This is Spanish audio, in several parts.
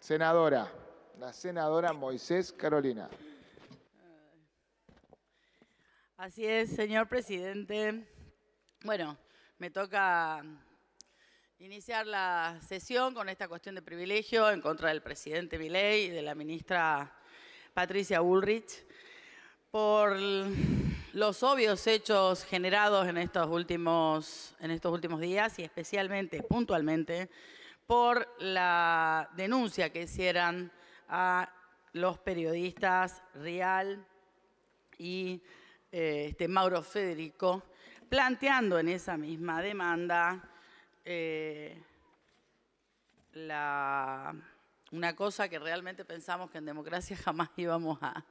Senadora, la senadora Moisés Carolina. Así es, señor presidente. Bueno, me toca iniciar la sesión con esta cuestión de privilegio en contra del presidente Milei y de la ministra Patricia Bullrich por los obvios hechos generados en estos últimos días y especialmente, puntualmente, por la denuncia que hicieran a los periodistas Rial y Mauro Federico, planteando en esa misma demanda una cosa que realmente pensamos que en democracia jamás íbamos a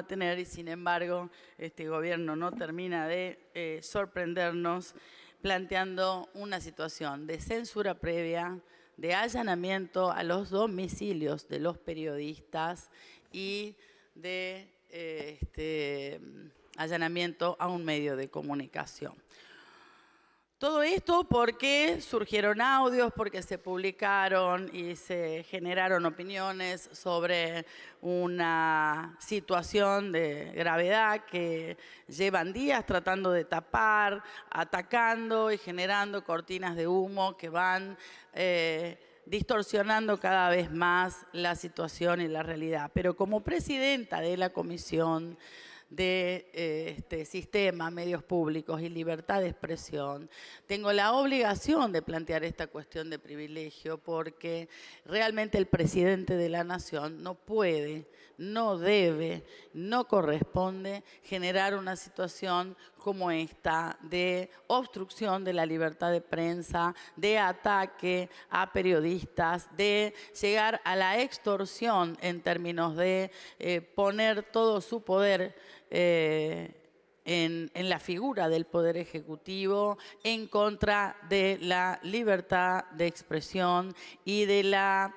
tener, y sin embargo este gobierno no termina de sorprendernos planteando una situación de censura previa, de allanamiento a los domicilios de los periodistas y de allanamiento a un medio de comunicación. Todo esto porque surgieron audios, porque se publicaron y se generaron opiniones sobre una situación de gravedad que llevan días tratando de tapar, atacando y generando cortinas de humo que van distorsionando cada vez más la situación y la realidad. Pero como presidenta de la Comisión de este sistema, medios públicos y libertad de expresión, tengo la obligación de plantear esta cuestión de privilegio porque realmente el presidente de la Nación no puede, no debe, no corresponde generar una situación como esta de obstrucción de la libertad de prensa, de ataque a periodistas, de llegar a la extorsión en términos de poner todo su poder en la figura del Poder Ejecutivo en contra de la libertad de expresión y de las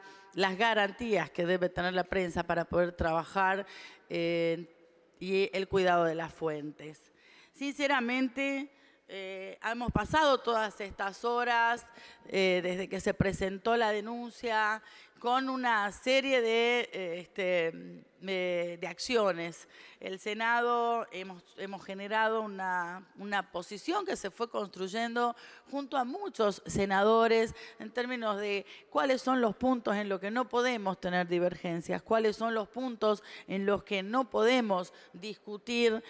garantías que debe tener la prensa para poder trabajar y el cuidado de las fuentes. Sinceramente, hemos pasado todas estas horas desde que se presentó la denuncia con una serie de acciones. El Senado hemos generado una posición que se fue construyendo junto a muchos senadores en términos de cuáles son los puntos en los que no podemos tener divergencias, cuáles son los puntos en los que no podemos discutir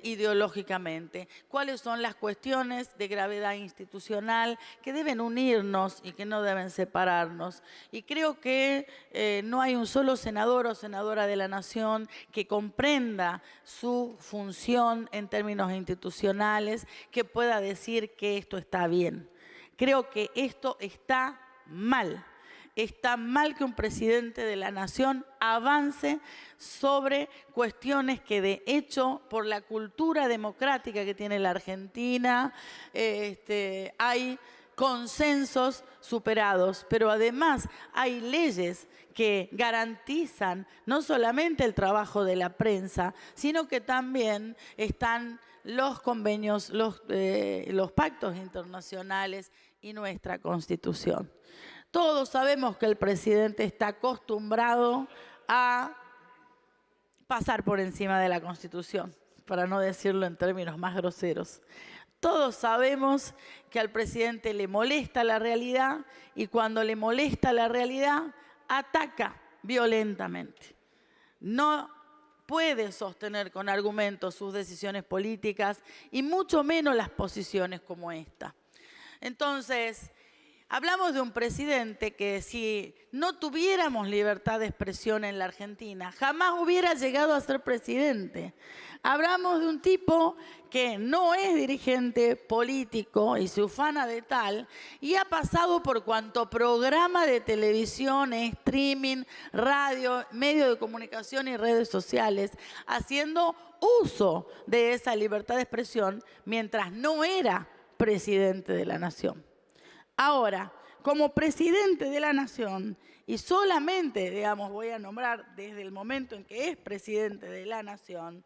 ideológicamente, cuáles son las cuestiones de gravedad institucional que deben unirnos y que no deben separarnos. Y creo que no hay un solo senador o senadora de la Nación que comprenda su función en términos institucionales, que pueda decir que esto está bien. Creo que esto está mal. Está mal que un presidente de la Nación avance sobre cuestiones que de hecho por la cultura democrática que tiene la Argentina hay consensos superados, pero además hay leyes que garantizan no solamente el trabajo de la prensa, sino que también están los convenios, los pactos internacionales y nuestra Constitución. Todos sabemos que el presidente está acostumbrado a pasar por encima de la Constitución, para no decirlo en términos más groseros. Todos sabemos que al presidente le molesta la realidad y cuando le molesta la realidad, ataca violentamente. No puede sostener con argumentos sus decisiones políticas y mucho menos las posiciones como esta. Entonces, hablamos de un presidente que si no tuviéramos libertad de expresión en la Argentina, jamás hubiera llegado a ser presidente. Hablamos de un tipo que no es dirigente político y se ufana de tal y ha pasado por cuanto programa de televisión, streaming, radio, medio de comunicación y redes sociales, haciendo uso de esa libertad de expresión mientras no era presidente de la Nación. Ahora, como presidente de la Nación, y solamente, digamos, voy a nombrar desde el momento en que es presidente de la Nación,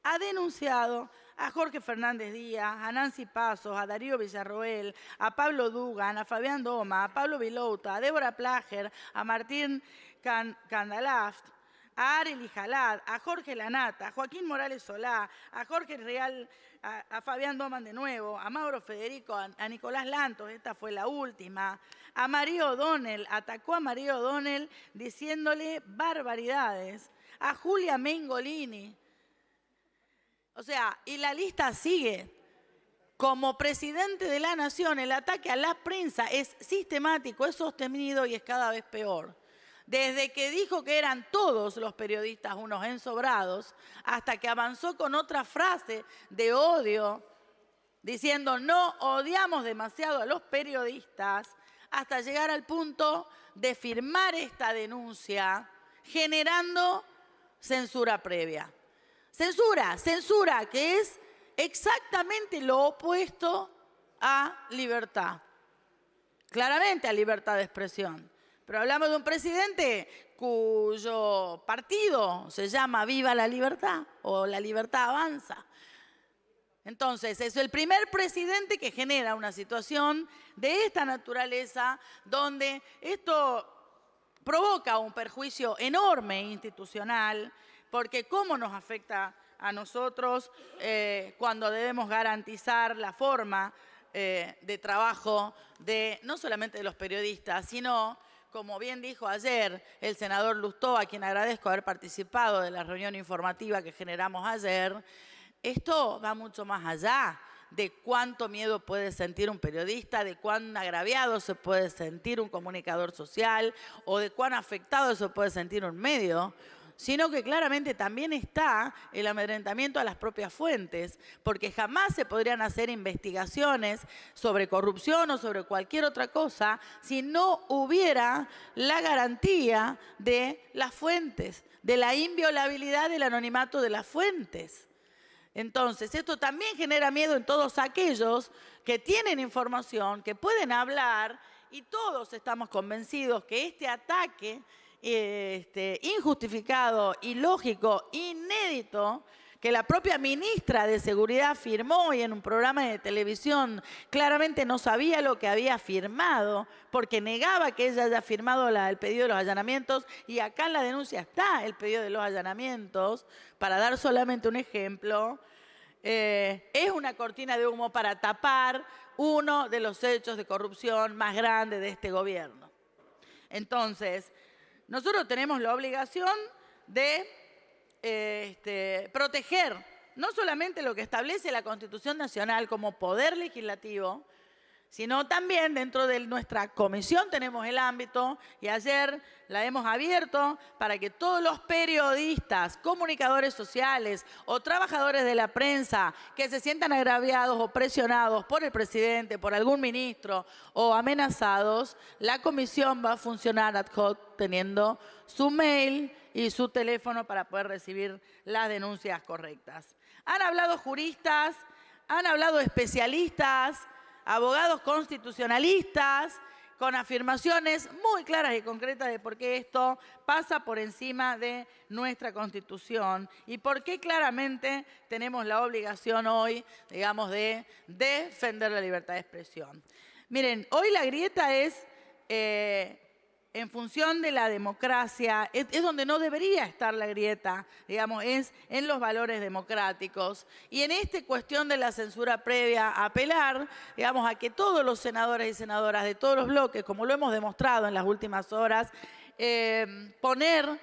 ha denunciado a Jorge Fernández Díaz, a Nancy Pasos, a Darío Villarroel, a Pablo Dugan, a Fabián Doma, a Pablo Vilouta, a Débora Plager, a Martín Candalaft, a Arely Jalad, a Jorge Lanata, a Joaquín Morales Solá, a Jorge Real, a Fabián Doman de nuevo, a Mauro Federico, a Nicolás Lantos, esta fue la última, a María O'Donnell, atacó a María O'Donnell diciéndole barbaridades, a Julia Mengolini. O sea, y la lista sigue. Como presidente de la Nación, el ataque a la prensa es sistemático, es sostenido y es cada vez peor. Desde que dijo que eran todos los periodistas unos ensobrados, hasta que avanzó con otra frase de odio, diciendo no odiamos demasiado a los periodistas, hasta llegar al punto de firmar esta denuncia, generando censura previa. Censura, que es exactamente lo opuesto a libertad. Claramente a libertad de expresión. Pero hablamos de un presidente cuyo partido se llama Viva la Libertad o La Libertad Avanza. Entonces, es el primer presidente que genera una situación de esta naturaleza donde esto provoca un perjuicio enorme institucional, porque ¿cómo nos afecta a nosotros cuando debemos garantizar la forma de trabajo de no solamente de los periodistas, sino, como bien dijo ayer el senador Lustó, a quien agradezco haber participado de la reunión informativa que generamos ayer, esto va mucho más allá de cuánto miedo puede sentir un periodista, de cuán agraviado se puede sentir un comunicador social o de cuán afectado se puede sentir un medio, sino que claramente también está el amedrentamiento a las propias fuentes, porque jamás se podrían hacer investigaciones sobre corrupción o sobre cualquier otra cosa si no hubiera la garantía de las fuentes, de la inviolabilidad del anonimato de las fuentes. Entonces, esto también genera miedo en todos aquellos que tienen información, que pueden hablar, y todos estamos convencidos que este ataque injustificado, ilógico, inédito, que la propia ministra de Seguridad afirmó y en un programa de televisión claramente no sabía lo que había firmado, porque negaba que ella haya firmado el pedido de los allanamientos, y acá en la denuncia está el pedido de los allanamientos, para dar solamente un ejemplo. Es una cortina de humo para tapar uno de los hechos de corrupción más grandes de este gobierno. Entonces, nosotros tenemos la obligación de proteger no solamente lo que establece la Constitución Nacional como poder legislativo, sino también dentro de nuestra comisión tenemos el ámbito, y ayer la hemos abierto para que todos los periodistas, comunicadores sociales o trabajadores de la prensa que se sientan agraviados o presionados por el presidente, por algún ministro o amenazados, la comisión va a funcionar ad hoc teniendo su mail y su teléfono para poder recibir las denuncias correctas. Han hablado juristas, han hablado especialistas, abogados constitucionalistas, con afirmaciones muy claras y concretas de por qué esto pasa por encima de nuestra Constitución y por qué claramente tenemos la obligación hoy, digamos, de defender la libertad de expresión. Miren, hoy la grieta es en función de la democracia, es donde no debería estar la grieta, digamos, es en los valores democráticos. Y en esta cuestión de la censura previa, apelar, digamos, a que todos los senadores y senadoras de todos los bloques, como lo hemos demostrado en las últimas horas, poner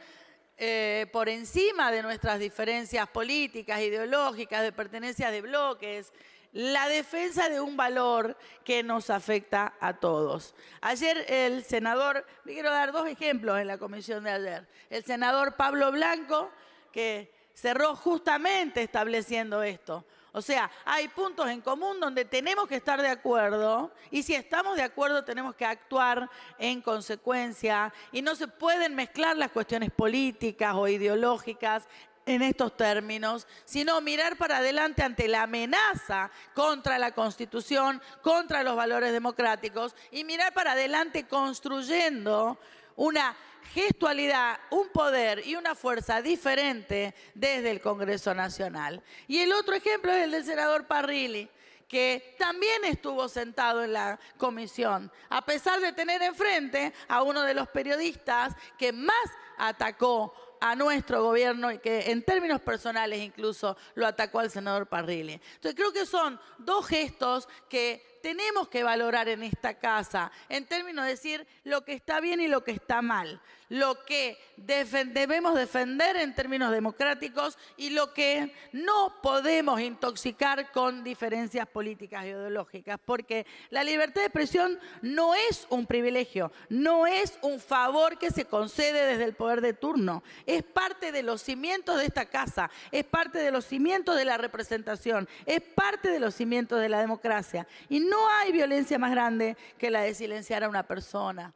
por encima de nuestras diferencias políticas, ideológicas, de pertenencia de bloques, la defensa de un valor que nos afecta a todos. Ayer el senador, me quiero dar dos ejemplos en la comisión de ayer. El senador Pablo Blanco, que cerró justamente estableciendo esto. O sea, hay puntos en común donde tenemos que estar de acuerdo, y si estamos de acuerdo tenemos que actuar en consecuencia, y no se pueden mezclar las cuestiones políticas o ideológicas en estos términos, sino mirar para adelante ante la amenaza contra la Constitución, contra los valores democráticos, y mirar para adelante construyendo una gestualidad, un poder y una fuerza diferente desde el Congreso Nacional. Y el otro ejemplo es el del senador Parrilli, que también estuvo sentado en la comisión, a pesar de tener enfrente a uno de los periodistas que más atacó a nuestro gobierno y que en términos personales incluso lo atacó al senador Parrilli. Entonces creo que son dos gestos que tenemos que valorar en esta casa, en términos de decir lo que está bien y lo que está mal, lo que debemos defender en términos democráticos y lo que no podemos intoxicar con diferencias políticas e ideológicas, porque la libertad de expresión no es un privilegio, no es un favor que se concede desde el poder de turno, es parte de los cimientos de esta casa, es parte de los cimientos de la representación, es parte de los cimientos de la democracia. Y no hay violencia más grande que la de silenciar a una persona.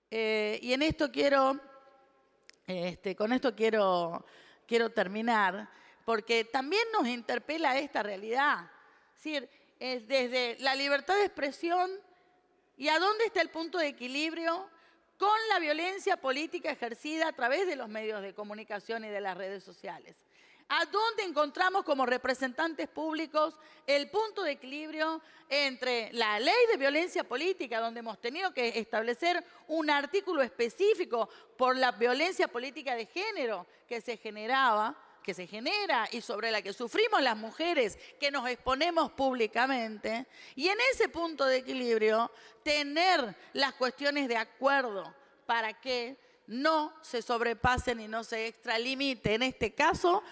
Y en esto con esto quiero terminar, porque también nos interpela esta realidad. Es decir, desde la libertad de expresión y a dónde está el punto de equilibrio con la violencia política ejercida a través de los medios de comunicación y de las redes sociales. ¿A dónde encontramos como representantes públicos el punto de equilibrio entre la ley de violencia política, donde hemos tenido que establecer un artículo específico por la violencia política de género que se genera y sobre la que sufrimos las mujeres que nos exponemos públicamente? Y en ese punto de equilibrio, tener las cuestiones de acuerdo para que no se sobrepasen y no se extralimite, en este caso,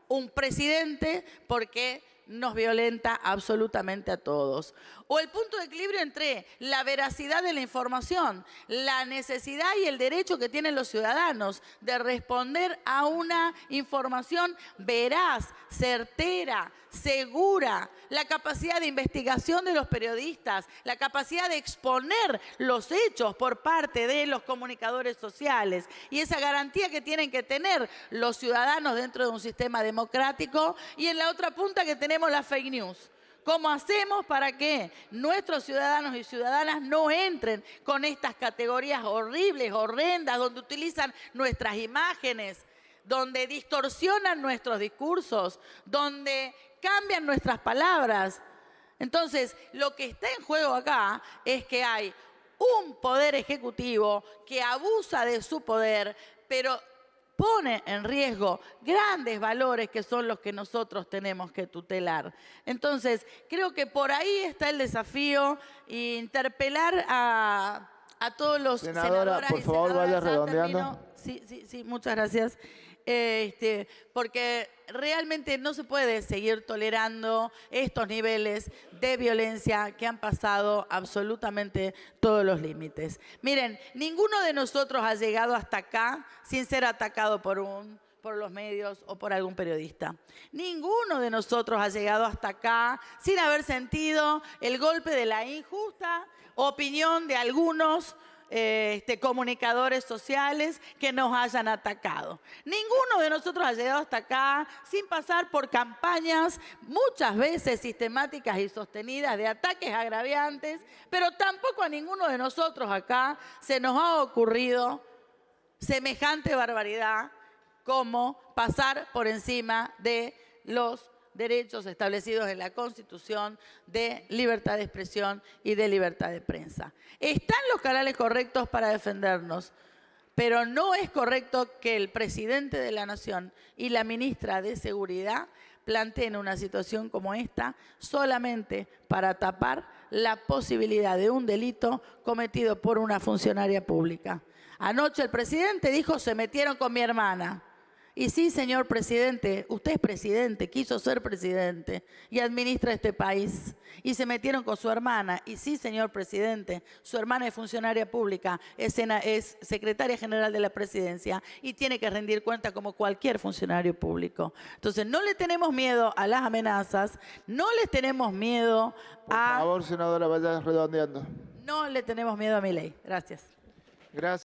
un presidente porque nos violenta absolutamente a todos. O el punto de equilibrio entre la veracidad de la información, la necesidad y el derecho que tienen los ciudadanos de responder a una información veraz, certera, segura, la capacidad de investigación de los periodistas, la capacidad de exponer los hechos por parte de los comunicadores sociales y esa garantía que tienen que tener los ciudadanos dentro de un sistema democrático, y en la otra punta que tenemos las fake news. ¿Cómo hacemos para que nuestros ciudadanos y ciudadanas no entren con estas categorías horribles, horrendas, donde utilizan nuestras imágenes, donde distorsionan nuestros discursos, donde cambian nuestras palabras? Entonces, lo que está en juego acá es que hay un poder ejecutivo que abusa de su poder, pero pone en riesgo grandes valores que son los que nosotros tenemos que tutelar. Entonces, creo que por ahí está el desafío, interpelar a todos los senadora, por favor, vaya redondeando. Sí, muchas gracias. Porque realmente no se puede seguir tolerando estos niveles de violencia que han pasado absolutamente todos los límites. Miren, ninguno de nosotros ha llegado hasta acá sin ser atacado por los medios o por algún periodista. Ninguno de nosotros ha llegado hasta acá sin haber sentido el golpe de la injusta opinión de algunos comunicadores sociales que nos hayan atacado. Ninguno de nosotros ha llegado hasta acá sin pasar por campañas muchas veces sistemáticas y sostenidas de ataques agraviantes, pero tampoco a ninguno de nosotros acá se nos ha ocurrido semejante barbaridad como pasar por encima de los derechos establecidos en la Constitución de libertad de expresión y de libertad de prensa. Están los canales correctos para defendernos, pero no es correcto que el presidente de la Nación y la ministra de Seguridad planteen una situación como esta solamente para tapar la posibilidad de un delito cometido por una funcionaria pública. Anoche el presidente dijo: se metieron con mi hermana. Y sí, señor presidente, usted es presidente, quiso ser presidente y administra este país. Y se metieron con su hermana. Y sí, señor presidente, su hermana es funcionaria pública, es secretaria general de la presidencia y tiene que rendir cuenta como cualquier funcionario público. Entonces, no le tenemos miedo a las amenazas, no le tenemos miedo a... Por favor, senadora, vaya redondeando. No le tenemos miedo a mi ley. Gracias. Gracias.